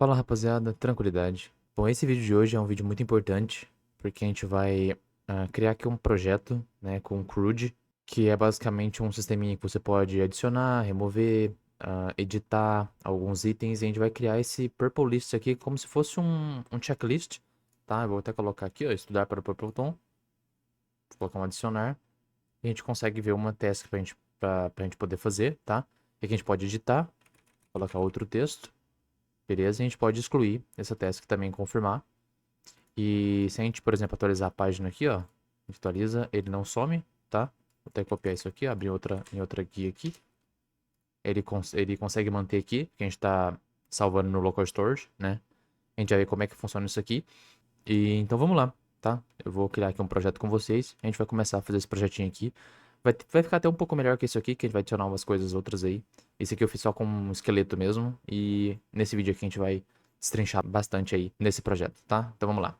Fala rapaziada, tranquilidade. Bom, esse vídeo de hoje é um vídeo muito importante, porque a gente vai criar aqui um projeto, né, com o CRUD, que é basicamente um sisteminha que você pode adicionar, remover, editar alguns itens, e a gente vai criar esse Purple List aqui como se fosse um checklist, tá? Eu vou até colocar aqui, ó, estudar para o Purpleton, vou colocar um adicionar, e a gente consegue ver uma task pra gente poder fazer, tá? E aqui a gente pode editar, colocar outro texto. Beleza? A gente pode excluir essa task também e confirmar. E se a gente, por exemplo, atualizar a página aqui, ó, atualiza, ele não some, tá? Vou até copiar isso aqui, abrir em outra guia aqui. Ele consegue manter aqui, que a gente tá salvando no local storage, né? A gente vai ver como é que funciona isso aqui. E então vamos lá, tá? Eu vou criar aqui um projeto com vocês. A gente vai começar a fazer esse projetinho aqui. Vai ficar até um pouco melhor que isso aqui, que a gente vai adicionar umas coisas outras aí. Esse aqui eu fiz só com um esqueleto mesmo. E nesse vídeo aqui a gente vai destrinchar bastante aí nesse projeto, tá? Então vamos lá.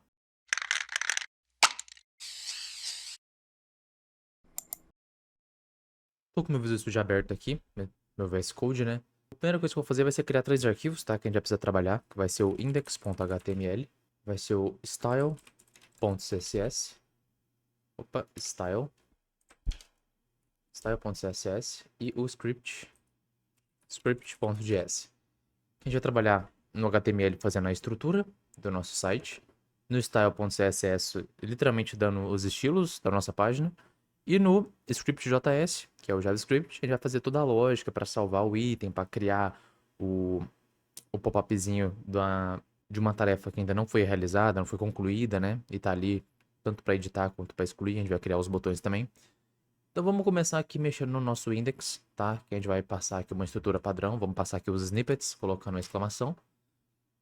Tô com meu Visual Studio aberto aqui, meu VS Code, né? A primeira coisa que eu vou fazer vai ser criar três arquivos, tá? Que a gente vai precisar trabalhar, que vai ser o index.html, vai ser o style.css, opa, style.css e o script.js. A gente vai trabalhar no HTML fazendo a estrutura do nosso site, no style.css literalmente dando os estilos da nossa página, e no script.js, que é o JavaScript, a gente vai fazer toda a lógica para salvar o item, para criar o, o pop-upzinho de uma tarefa que ainda não foi realizada, não foi concluída, né? E tá ali tanto para editar quanto para excluir, a gente vai criar os botões também. Então vamos começar aqui mexendo no nosso index, tá? Que a gente vai passar aqui uma estrutura padrão, vamos passar aqui os snippets, colocando uma exclamação.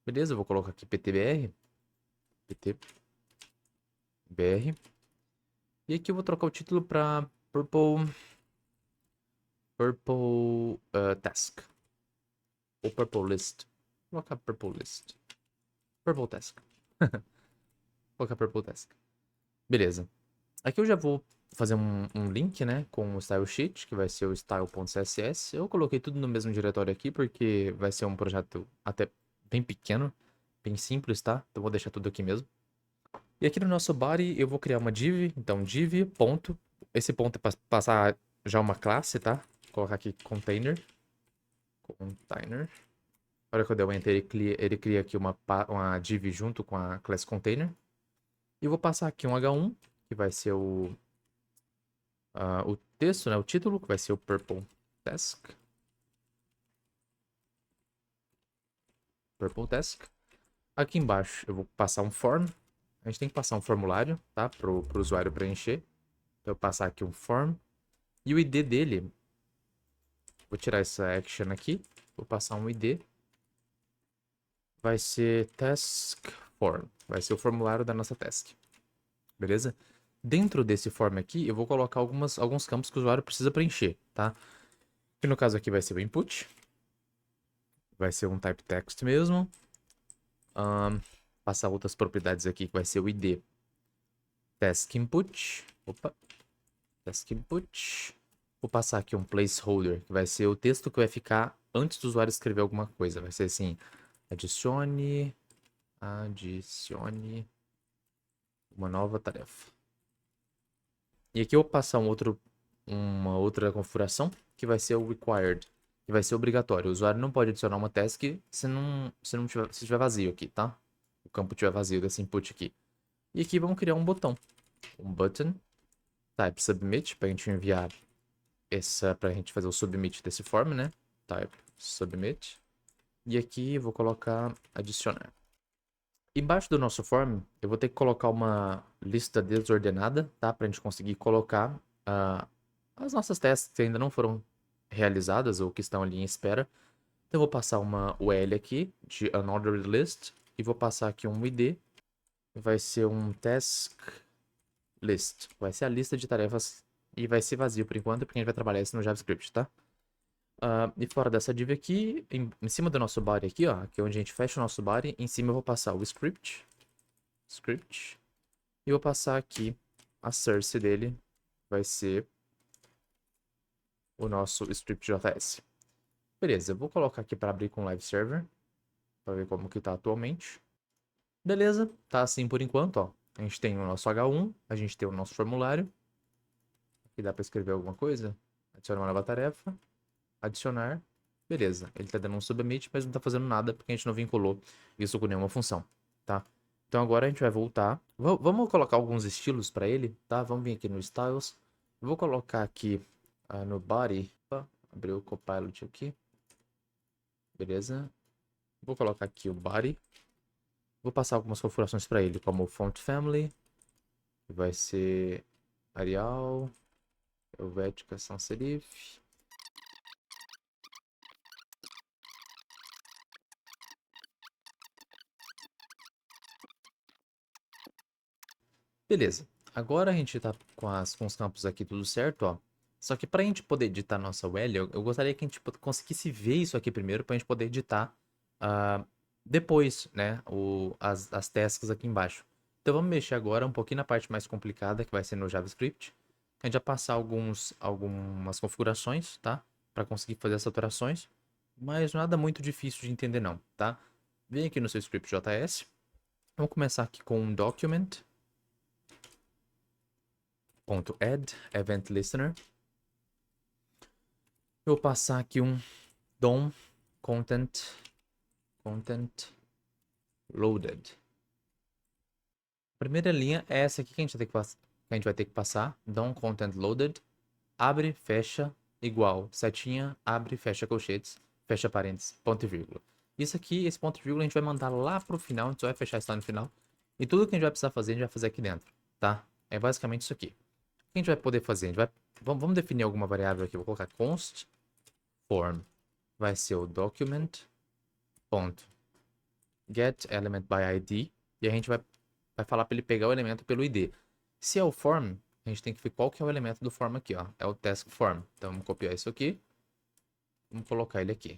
Beleza, eu vou colocar aqui ptbr. E aqui eu vou trocar o título para Purple Task. Ou Purple List. Vou colocar Purple List. Purple Task. Vou colocar Purple Task. Beleza. Aqui eu já vou fazer um link, né, com o style sheet, que vai ser o style.css. Eu coloquei tudo no mesmo diretório aqui, porque vai ser um projeto até bem pequeno, bem simples, tá? Então vou deixar tudo aqui mesmo. E aqui no nosso body eu vou criar uma div, então div, ponto. Esse ponto é para passar já uma classe, tá? Vou colocar aqui container. A hora que eu der o enter, ele cria aqui uma div junto com a class container. E eu vou passar aqui um H1, que vai ser o texto, né? O título, que vai ser o Purple Task. Purple Task. Aqui embaixo eu vou passar um form. A gente tem que passar um formulário, tá? Pro usuário preencher. Então eu vou passar aqui um form. E o ID dele, vou tirar essa action aqui. Vou passar um ID. Vai ser task form. Vai ser o formulário da nossa task. Beleza? Dentro desse form aqui, eu vou colocar alguns campos que o usuário precisa preencher, tá? Que no caso aqui vai ser o input. Vai ser um type text mesmo. Passar outras propriedades aqui, que vai ser o ID task input. Opa, task input. Vou passar aqui um placeholder, que vai ser o texto que vai ficar antes do usuário escrever alguma coisa. Vai ser assim, adicione uma nova tarefa. E aqui eu vou passar uma outra configuração, que vai ser o required, que vai ser obrigatório. O usuário não pode adicionar uma task se tiver vazio aqui, tá? O campo tiver vazio desse input aqui. E aqui vamos criar um botão. Um button, type submit, para a gente enviar para a gente fazer o submit desse form, né? Type submit. E aqui eu vou colocar adicionar. Embaixo do nosso form, eu vou ter que colocar uma lista desordenada, tá? Para a gente conseguir colocar as nossas tasks que ainda não foram realizadas ou que estão ali em espera. Então eu vou passar uma UL aqui de unordered list e vou passar aqui um ID. Vai ser um task list. Vai ser a lista de tarefas e vai ser vazio por enquanto, porque a gente vai trabalhar isso no JavaScript, tá? E fora dessa div aqui, em cima do nosso body aqui, ó, que é onde a gente fecha o nosso body, em cima eu vou passar o script, e vou passar aqui a source dele, vai ser o nosso script.js. Beleza, eu vou colocar aqui para abrir com o live server. para ver como que tá atualmente. Beleza, tá assim por enquanto, ó. A gente tem o nosso H1, a gente tem o nosso formulário. Aqui dá para escrever alguma coisa. Adicionar uma nova tarefa. Adicionar. Beleza, ele tá dando um submit, mas não tá fazendo nada porque a gente não vinculou isso com nenhuma função, tá? Então agora a gente vai voltar. Vamos colocar alguns estilos para ele, tá? Vamos vir aqui no Styles. Eu vou colocar aqui no Body. Opa, abrir o Copilot aqui. Beleza. Vou colocar aqui o Body. Vou passar algumas configurações para ele, como Font Family, que vai ser Arial, Helvética Sans Serif. Beleza. Agora a gente tá com os campos aqui tudo certo, ó. Só que para a gente poder editar nossa UL, eu gostaria que a gente conseguisse ver isso aqui primeiro para a gente poder editar depois, né, as tasks aqui embaixo. Então vamos mexer agora um pouquinho na parte mais complicada, que vai ser no JavaScript. A gente vai passar algumas configurações, tá? Para conseguir fazer essas alterações. Mas nada muito difícil de entender não, tá? Vem aqui no seu script JS. Vamos começar aqui com um document. .add event listener. Eu vou passar aqui um DOM content loaded. A primeira linha é essa aqui que a gente vai ter que passar. DOM content loaded. Abre, fecha, igual, setinha, abre, fecha colchetes, fecha parênteses, ponto e vírgula. Isso aqui, esse ponto e vírgula, a gente vai mandar lá pro final, a gente só vai fechar isso lá no final. E tudo que a gente vai precisar fazer, a gente vai fazer aqui dentro, tá? É basicamente isso aqui. O que a gente vai poder fazer? Vamos definir alguma variável aqui. Vou colocar const form. Vai ser o document ponto get element by ID. E a gente vai falar para ele pegar o elemento pelo ID. Se é o form, a gente tem que ver qual que é o elemento do form aqui, ó. É o task form. Então vamos copiar isso aqui. Vamos colocar ele aqui.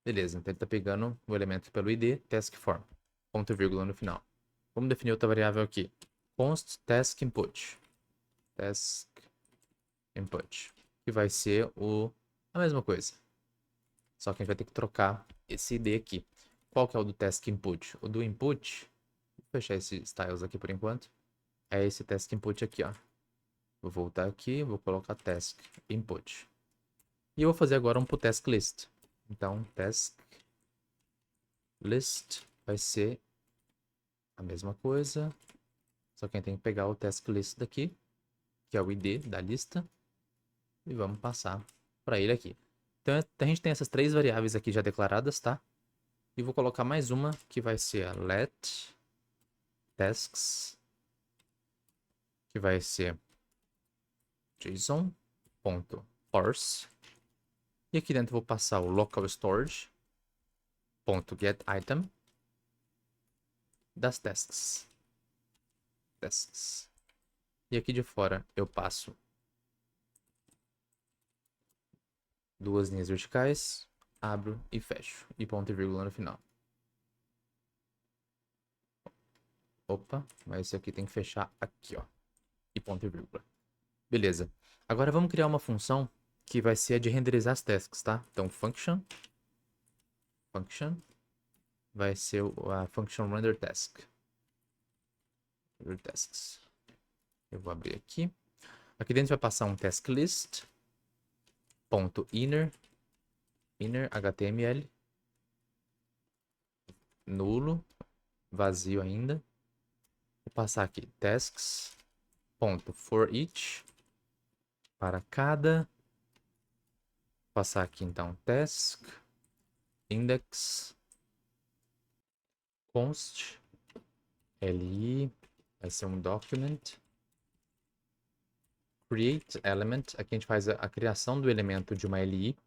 Beleza, então ele está pegando o elemento pelo ID, task form. Ponto e vírgula no final. Vamos definir outra variável aqui. Const task input. Task input. Que vai ser a mesma coisa. Só que a gente vai ter que trocar esse ID aqui. Qual que é o do task input? O do input, vou fechar esse styles aqui por enquanto. É esse task input aqui, ó. Vou voltar aqui, vou colocar task input. E eu vou fazer agora um pro task list. Então, task list vai ser a mesma coisa. Só que a gente tem que pegar o task list daqui, que é o ID da lista. E vamos passar para ele aqui. Então, a gente tem essas três variáveis aqui já declaradas, tá? E vou colocar mais uma, que vai ser a let tasks, que vai ser json.parse. E aqui dentro eu vou passar o local storage.getItem das tasks. E aqui de fora eu passo duas linhas verticais, abro e fecho. E ponto e vírgula no final. Opa, mas esse aqui tem que fechar aqui, ó. E ponto e vírgula. Beleza. Agora vamos criar uma função que vai ser a de renderizar as tasks, tá? Então, function vai ser a function render task. Render tasks. Eu vou abrir aqui. Aqui dentro vai passar um task list .inner HTML nulo, vazio ainda. Vou passar aqui tasks.forEach para cada. Vou passar aqui então task index const li vai ser um document create element. Aqui a gente faz a criação do elemento de uma li,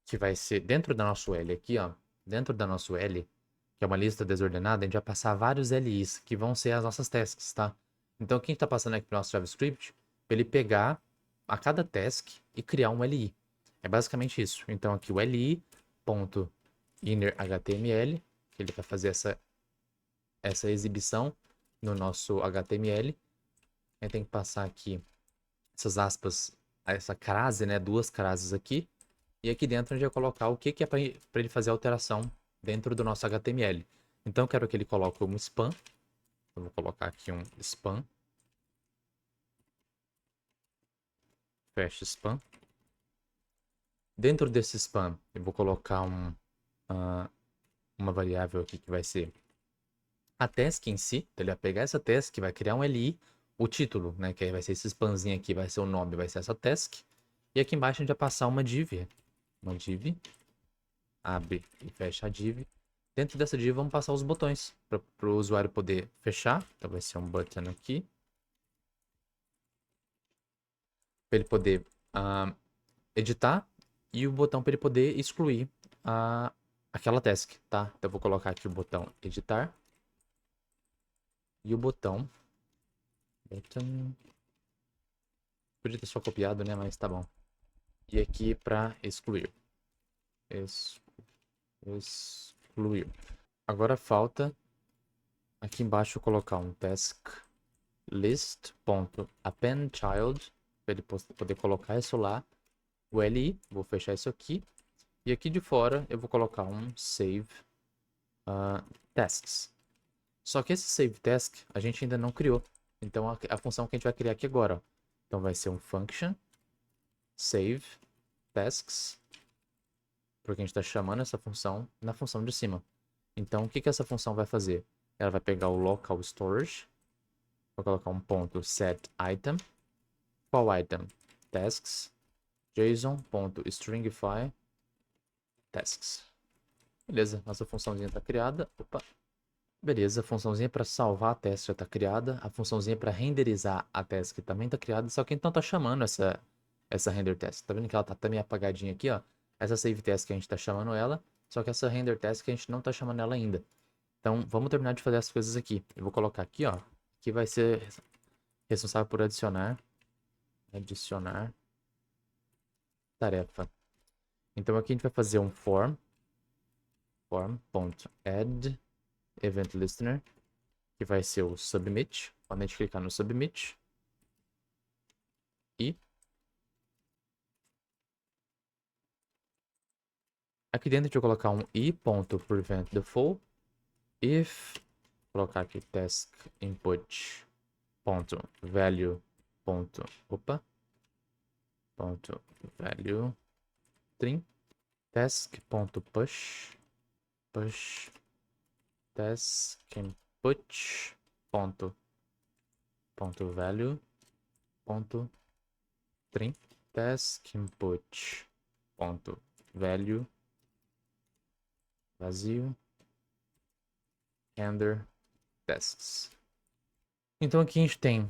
que vai ser dentro da nossa L aqui, ó. Dentro da nossa L, que é uma lista desordenada, a gente vai passar vários LIs, que vão ser as nossas tasks, tá? Então, o que a gente está passando aqui para o nosso JavaScript, para ele pegar a cada task e criar um LI. É basicamente isso. Então, aqui o li.innerHTML, que ele vai fazer essa exibição no nosso HTML. A gente tem que passar aqui essas aspas, essa crase, né? Duas crases aqui. E aqui dentro a gente vai colocar o que é para ele fazer a alteração dentro do nosso HTML. Então eu quero que ele coloque um span. Eu vou colocar aqui um span. Fecha span. Dentro desse span eu vou colocar uma variável aqui que vai ser a task em si. Então ele vai pegar essa task, vai criar um LI, o título, né? Que aí vai ser esse spanzinho aqui, vai ser o nome, vai ser essa task. E aqui embaixo a gente vai passar uma div. Uma div. Abre e fecha a div. Dentro dessa div vamos passar os botões para o usuário poder fechar. Então vai ser um button aqui. Para ele poder editar. E o botão para ele poder excluir aquela task, tá? Então eu vou colocar aqui o botão editar. E o botão... Podia ter só copiado, né? Mas tá bom. E aqui para excluir. Excluir. Agora falta aqui embaixo colocar um task list.appendChild para ele poder colocar isso lá. O LI, vou fechar isso aqui. E aqui de fora eu vou colocar um save tasks. Só que esse save task a gente ainda não criou. Então a função que a gente vai criar aqui agora. Ó. Então vai ser um function save tasks. Porque a gente está chamando essa função na função de cima. Então o que essa função vai fazer? Ela vai pegar o local storage. Vou colocar um ponto set item. Qual item? Tasks. JSON.stringify tasks. Beleza, nossa funçãozinha está criada. Opa. Beleza, a funçãozinha para salvar a task já está criada. A funçãozinha para renderizar a task também está criada. Só que então tá chamando essa render task. Tá vendo que ela tá meio apagadinha aqui, ó? Essa save task a gente tá chamando ela. Só que essa render task a gente não tá chamando ela ainda. Então vamos terminar de fazer as coisas aqui. Eu vou colocar aqui, ó. Que vai ser responsável por adicionar tarefa. Então aqui a gente vai fazer um form.add event listener, que vai ser o submit. Quando a gente clicar no submit e aqui dentro a gente vai colocar um i.preventDefault if, colocar aqui task input ponto value ponto value string task ponto push task input ponto value ponto string task input ponto value vazio render tasks. Então aqui a gente tem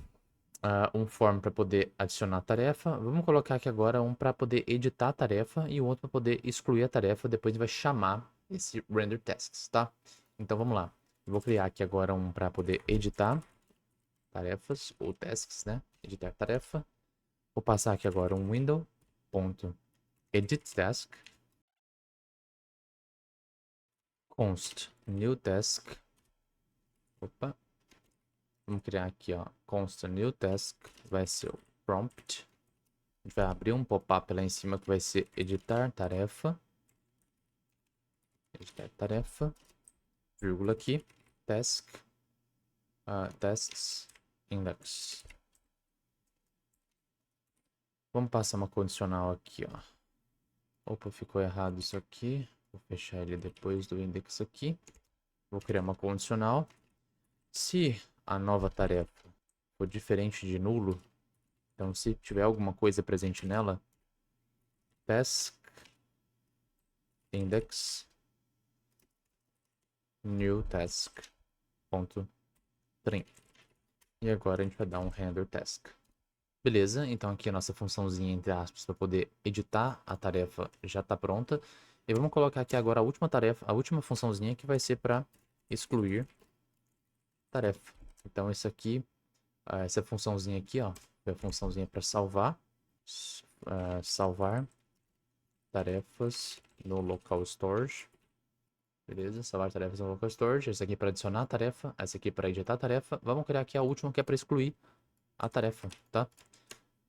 um form para poder adicionar a tarefa. Vamos colocar aqui agora um para poder editar a tarefa e o outro para poder excluir a tarefa. Depois a gente vai chamar esse render tasks, tá? Então vamos lá. Eu vou criar aqui agora um para poder editar tarefas ou tasks, né? Editar tarefa. Vou passar aqui agora um window.editTask const new task. Opa. Vamos criar aqui, ó, const new task, vai ser o prompt. A gente vai abrir um pop-up lá em cima que vai ser editar tarefa. Editar tarefa, vírgula aqui, task, tasks, index. Vamos passar uma condicional aqui, ó. Opa, ficou errado isso aqui. Vou fechar ele depois do index aqui. Vou criar uma condicional. Se a nova tarefa for diferente de nulo, então se tiver alguma coisa presente nela, task index new task ponto string. E agora a gente vai dar um render task. Beleza, então aqui a nossa funçãozinha, entre aspas, para poder editar a tarefa já está pronta. E vamos colocar aqui agora a última tarefa, a última funçãozinha que vai ser para excluir tarefa. Então isso aqui, essa funçãozinha aqui, ó, é a funçãozinha para salvar, salvar tarefas no local storage. Beleza, salvar tarefas no local storage. Esse aqui para adicionar a tarefa, essa aqui para editar a tarefa. Vamos criar aqui a última que é para excluir a tarefa, tá?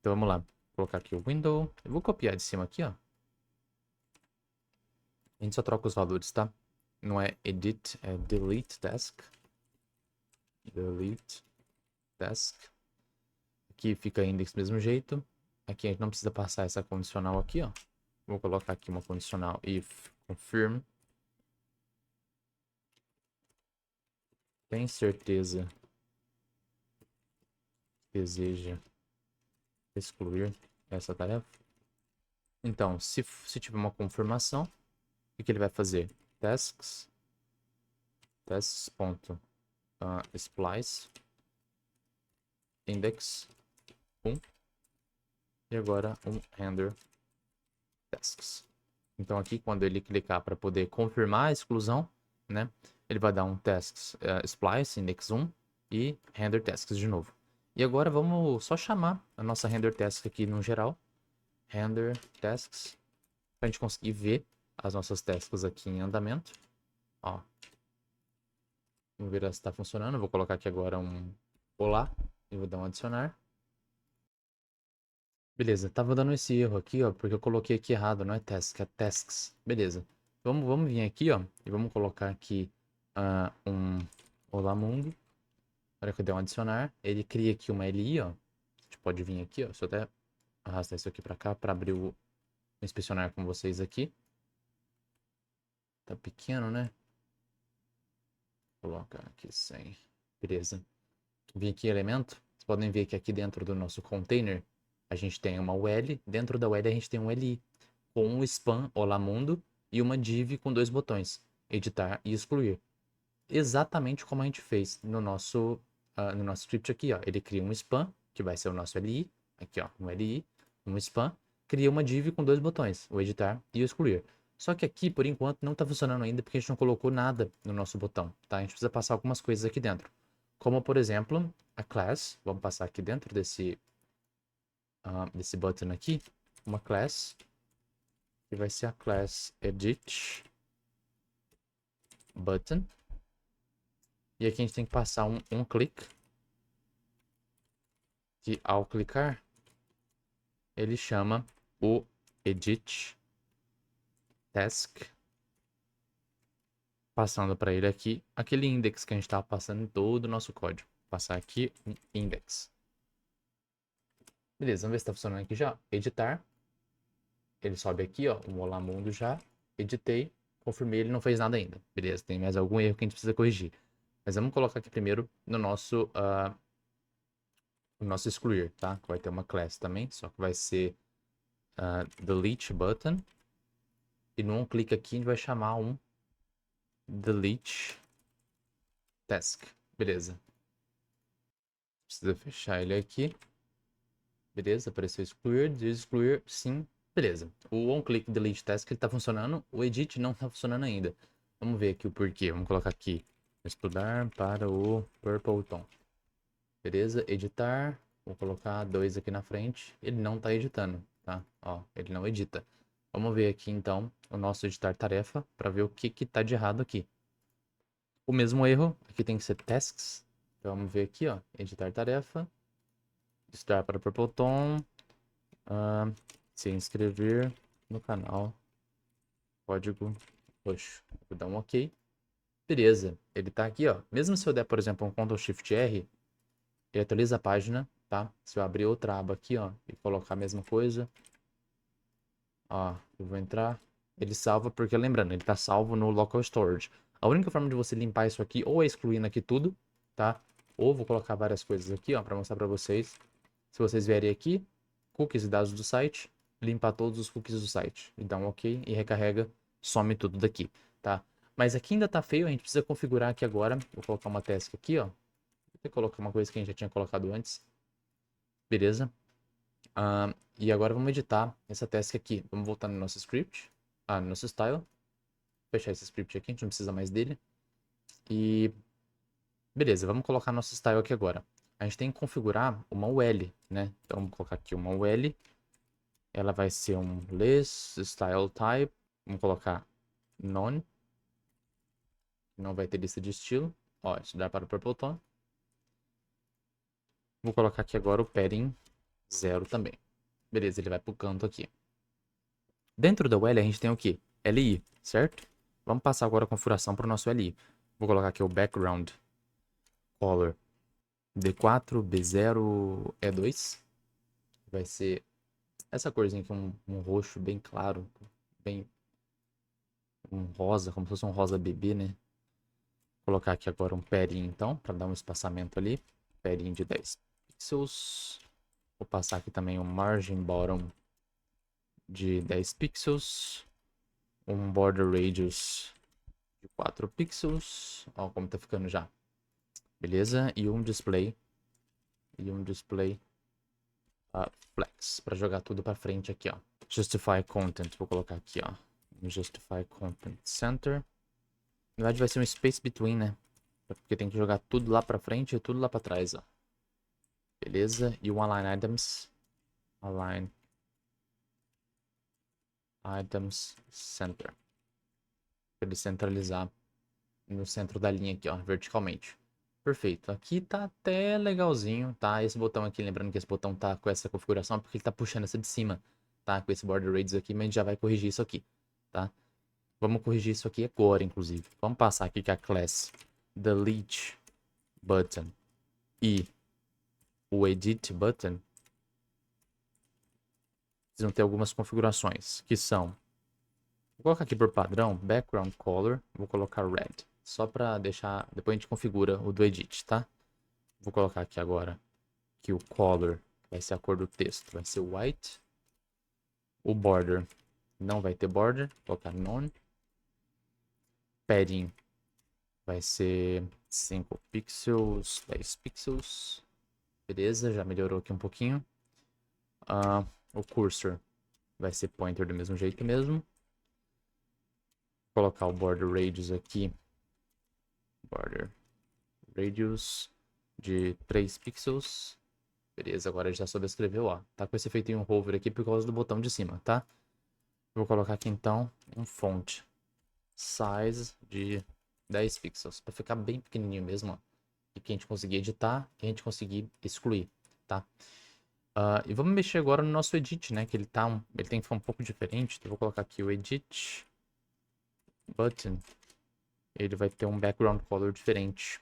Então vamos lá. Vou colocar aqui o window. Eu vou copiar de cima aqui, ó. A gente só troca os valores, tá? Não é edit, é delete task. Delete task. Aqui fica index do mesmo jeito. Aqui a gente não precisa passar essa condicional aqui, ó. Vou colocar aqui uma condicional if confirm. Tem certeza que deseja excluir essa tarefa? Então, se tiver uma confirmação, o que ele vai fazer? Tasks.splice index 1 e agora um render tasks. Então aqui, quando ele clicar para poder confirmar a exclusão, né, ele vai dar um tasks splice index 1 e render tasks de novo. E agora vamos só chamar a nossa render task aqui no geral, render tasks, para a gente conseguir ver as nossas tasks aqui em andamento. Ó, vamos ver se está funcionando. Eu vou colocar aqui agora um olá e vou dar um adicionar. Beleza, tava dando esse erro aqui, ó, porque eu coloquei aqui errado, não é task, é tasks. Beleza. Vamos vir aqui, ó, e vamos colocar aqui um olá mundo. Na hora que eu der um adicionar, ele cria aqui uma LI, ó. A gente pode vir aqui, ó, deixa eu até arrastar isso aqui pra cá pra abrir o inspecionar com vocês aqui. Tá pequeno, né? Vou colocar aqui 100. Beleza. Vim aqui em elemento. Vocês podem ver que aqui dentro do nosso container a gente tem uma UL. Dentro da UL a gente tem um LI com um span olá mundo e uma div com 2 botões, editar e excluir. Exatamente como a gente fez no nosso script aqui, ó. Ele cria um span, que vai ser o nosso LI, aqui ó, um LI, um span, cria uma div com 2 botões, o editar e o excluir. Só que aqui, por enquanto, não está funcionando ainda porque a gente não colocou nada no nosso botão, tá? A gente precisa passar algumas coisas aqui dentro. Como, por exemplo, a class. Vamos passar aqui dentro desse button aqui, uma class, que vai ser a class edit button. E aqui a gente tem que passar um click, que ao clicar, ele chama o edit task, passando para ele aqui aquele index que a gente estava passando em todo o nosso código. Vou passar aqui um index. Beleza, vamos ver se está funcionando aqui já. Editar. Ele sobe aqui, ó, um olá mundo já. Editei, confirmei, ele não fez nada ainda. Beleza, tem mais algum erro que a gente precisa corrigir. Mas vamos colocar aqui primeiro no nosso excluir, tá? Vai ter uma class também, só que vai ser delete button. E num clique aqui a gente vai chamar um delete task. Beleza. Precisa fechar ele aqui. Beleza, apareceu excluir, excluir, sim. Beleza. O onClick delete task ele tá funcionando, o edit não tá funcionando ainda. Vamos ver aqui o porquê. Vamos colocar aqui, estudar para o purple tom. Beleza, editar. Vou colocar 2 aqui na frente. Ele não tá editando, tá? Ó, ele não edita. Vamos ver aqui então o nosso editar tarefa para ver o que que tá de errado aqui. O mesmo erro, aqui tem que ser tasks. Então vamos ver aqui, ó, editar tarefa. Estudar para o purple tom. Se inscrever no canal. Código roxo. Vou dar um OK. Beleza, ele tá aqui, ó. Mesmo se eu der, por exemplo, um Ctrl Shift R, ele atualiza a página, tá? Se eu abrir outra aba aqui, ó, e colocar a mesma coisa, ó, eu vou entrar, ele salva, porque lembrando, ele tá salvo no local storage. A única forma de você limpar isso aqui, ou é excluindo aqui tudo, tá? Ou vou colocar várias coisas aqui, ó, pra mostrar pra vocês. Se vocês vierem aqui, cookies e dados do site, limpar todos os cookies do site. E dá um OK e recarrega, some tudo daqui, tá? Mas aqui ainda tá feio, a gente precisa configurar aqui agora. Vou colocar uma task aqui, ó. Vou colocar uma coisa que a gente já tinha colocado antes. Beleza? E agora vamos editar essa task aqui. Vamos voltar no nosso script, no nosso style. Fechar esse script aqui, a gente não precisa mais dele. E beleza, vamos colocar nosso style aqui agora. A gente tem que configurar uma UL, né? Então vamos colocar aqui uma UL. Ela vai ser um list style type. Vamos colocar none. Não vai ter lista de estilo. Ó, isso dá para o purple tone. Vou colocar aqui agora o padding 0 também. Beleza, ele vai pro canto aqui. Dentro da UL a gente tem o quê? LI, certo? Vamos passar agora a configuração para o nosso LI. Vou colocar aqui o background color D4, B0, E2. Vai ser essa corzinha aqui, um roxo bem claro, bem um rosa, como se fosse um rosa bebê, né? Vou colocar aqui agora um padding, então, para dar um espaçamento ali. Padding de 10 pixels. Vou passar aqui também um margin bottom de 10 pixels. Um border radius de 4 pixels. Ó, como tá ficando já. Beleza? E um display. Flex. Para jogar tudo para frente aqui, ó. Justify content. Vou colocar aqui, ó. Justify content center. Na verdade vai ser um space between, né? Porque tem que jogar tudo lá pra frente e tudo lá pra trás, ó. Beleza? E o align items. Align items center. Pra ele centralizar no centro da linha aqui, ó, verticalmente. Perfeito. Aqui tá até legalzinho, tá? Esse botão aqui, lembrando que esse botão tá com essa configuração porque ele tá puxando essa de cima, tá? Com esse border radius aqui, mas a gente já vai corrigir isso aqui, tá? Vamos corrigir isso aqui agora, inclusive. Vamos passar aqui que a class delete button e o edit button precisam ter algumas configurações, que são... Vou colocar aqui por padrão, background color, vou colocar red, só para deixar, depois a gente configura o do edit, tá? Vou colocar aqui agora que o color vai ser a cor do texto, vai ser white. O border não vai ter border, vou colocar none. Padding vai ser 5 pixels, 10 pixels. Beleza, já melhorou aqui um pouquinho. O cursor vai ser pointer do mesmo jeito mesmo. Vou colocar o border radius aqui. Border radius de 3 pixels. Beleza, agora já sobrescreveu, ó. Tá com esse efeito em um hover aqui por causa do botão de cima, tá? Vou colocar aqui então um font size de 10 pixels, para ficar bem pequenininho mesmo, ó. E que a gente conseguir editar, que a gente conseguir excluir, tá? E vamos mexer agora no nosso edit, né? Que ele tem que ficar um pouco diferente. Então eu vou colocar aqui o edit button. Ele vai ter um background color diferente.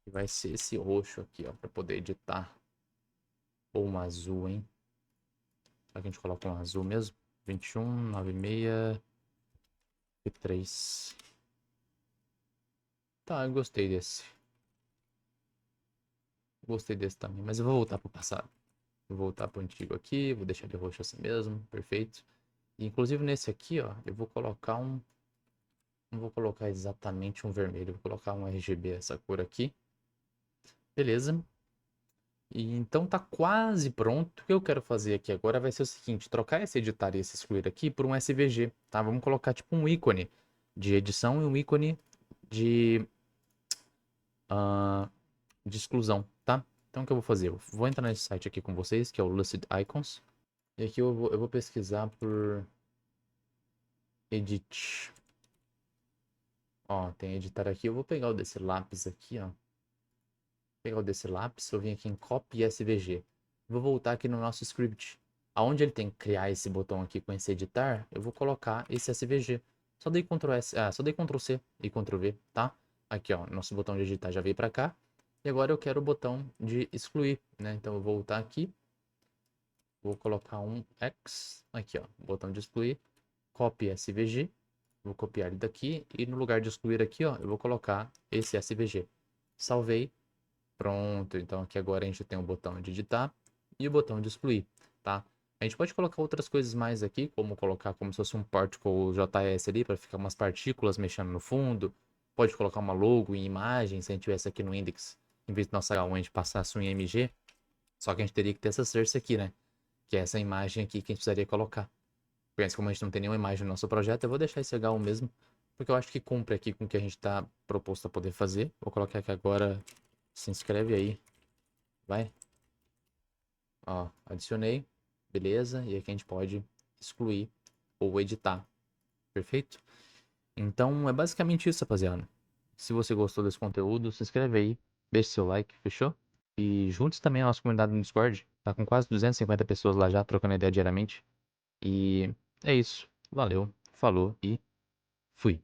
Que vai ser esse roxo aqui, ó, para poder editar. Ou um azul, hein? Será que a gente coloca um azul mesmo? 21, 96 e 3. Tá, eu gostei desse. Gostei desse também, mas eu vou voltar pro passado. Vou voltar pro antigo aqui, vou deixar ele roxo assim mesmo, perfeito. E, inclusive nesse aqui, ó, eu vou colocar um... Não vou colocar exatamente um vermelho, vou colocar um RGB, essa cor aqui. Beleza. E então tá quase pronto. O que eu quero fazer aqui agora vai ser o seguinte, trocar esse editar e esse excluir aqui por um SVG, tá? Vamos colocar tipo um ícone de edição e um ícone de, de exclusão, tá? Então o que eu vou fazer? Eu vou entrar nesse site aqui com vocês, que é o Lucid Icons. E aqui eu vou pesquisar por edit. Ó, tem editar aqui. Eu vou pegar o desse lápis aqui, ó. Pegar o desse lápis, eu vim aqui em Copy SVG. Vou voltar aqui no nosso script. Aonde ele tem que criar esse botão aqui com esse editar, eu vou colocar esse SVG. Só dei Ctrl S, só dei Ctrl C e Ctrl V, tá? Aqui, ó, nosso botão de editar já veio para cá. E agora eu quero o botão de excluir, né? Então eu vou voltar aqui. Vou colocar um X, aqui, ó, botão de excluir. Copy SVG. Vou copiar ele daqui e no lugar de excluir aqui, ó, eu vou colocar esse SVG. Salvei. Pronto, então aqui agora a gente tem o botão de editar e o botão de excluir, tá? A gente pode colocar outras coisas mais aqui, como colocar como se fosse um particle JS ali, para ficar umas partículas mexendo no fundo. Pode colocar uma logo em imagem, se a gente tivesse aqui no index, em vez do nosso H1 a gente passasse um IMG. Só que a gente teria que ter essa source aqui, né? Que é essa imagem aqui que a gente precisaria colocar. Mas como a gente não tem nenhuma imagem no nosso projeto, eu vou deixar esse H1 mesmo, porque eu acho que cumpre aqui com o que a gente está proposto a poder fazer. Vou colocar aqui agora, se inscreve aí, vai. Ó, adicionei, beleza, e aqui a gente pode excluir ou editar, perfeito? Então é basicamente isso, rapaziada. Se você gostou desse conteúdo, se inscreve aí, deixa seu like, fechou? E juntos também a nossa comunidade no Discord, tá com quase 250 pessoas lá já, trocando ideia diariamente. E é isso, valeu, falou e... Fui.